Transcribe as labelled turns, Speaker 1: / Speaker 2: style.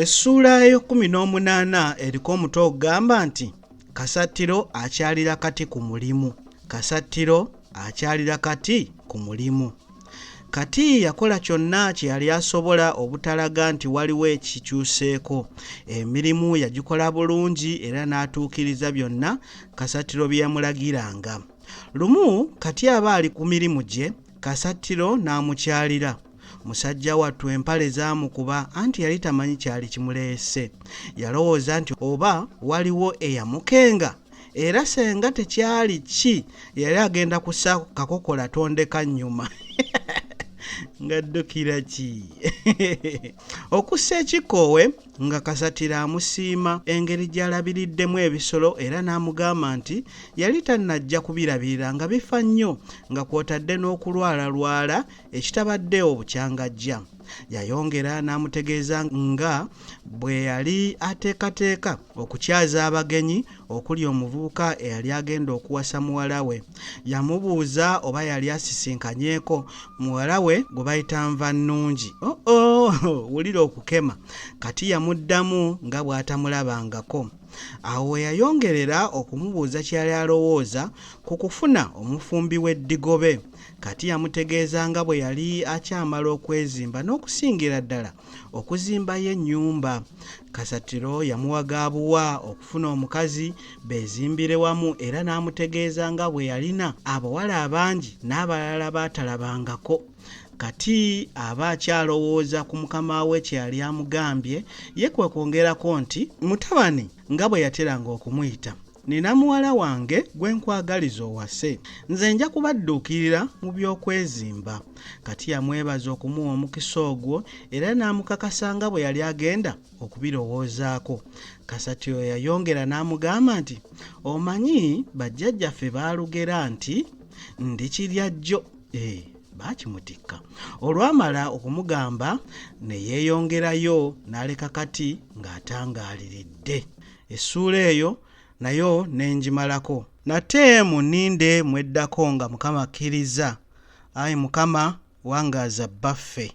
Speaker 1: Essula ey'okumi-n'omunaana eriko omutwe ogugamba nti Kasatiro akyalira kati ku mulimu. Kasatiro akyalira kati ku mulimu. Kati yakola kyonna kye yali asobola obutalaga nti waliwo ekikyuseeko. Emirimu yagikola bulungi era n'atuukiriza byonna Kasatiro bye yamulagiranga. Lumu Kati aba ali ku mirimu gye, Kasatiro n'amukyalira. Musajja wattu empale zaamukuba anti yali tamanyi kyali kimuleese. Yalowooza nti oba waliwo eyamukenga era senga tekyali ki yali agenda kussa kakokola tondeka nnyuma. Ngaddukira ki? Okussa ekikoowe nga Kasatiro amusiima engeri gy'alabiriddemu ebisolo era n'amugamba nti yali tannajja kubirabirira nga bifa nnyo nga kw'otadde n'okulwalalwala ekitabadde obukyangajja. Yayongera n'amutegeeza nga bwe yali ateekateeka okukyaza abagenyi okuli omuvubuka eyali agenda okuwasa muwala we. Yamubuuza oba yali asisinkanyeeko muwala we gwe bayita Nvannungi. Wulira okukema. Kati yamuddamu nga bw'atamulabangako. Awo we yayongerera okumubuuza kyali alowooza ku kufuna omufumbi w'eddigobe. Kati yamutegeeza nga bwe yali akyamala okwezimba n'okusingira ddala okuzimbayo ennyumba. Kasatiro yamuwagaabuwa okufuna omukazi beezimbire wamu era n'amutegeeza nga bwe yalina abawala abangi n'abalala baatalabangako. Kati aba akyalowooza ku mukama we kye yali amugambye, ye kwe kwongerako nti mutabani nga bwe yateranga okumuyita, nina muwala wange gwe nkwagaliza owase, nze nja kubadduukirira mu by'okwezimba. Kati yamwebaza okumuwa omukisa ogwo era n'amukakasa nga bwe yali agenda okubirowoozaako. Kasatiro yayongera n'amugamba nti omanyi bajjajjaffe baalugera nti ndikirya jjo. Baakimutikka. Olwamala okumugamba ne yeeyongerayo n'aleka Kati ng'atangaaliridde. Essuula eyo nayo n'engimalako. Nate muninde mweddako nga Mukama akkiriza. Ayi Mukama wangaaza bbaffe.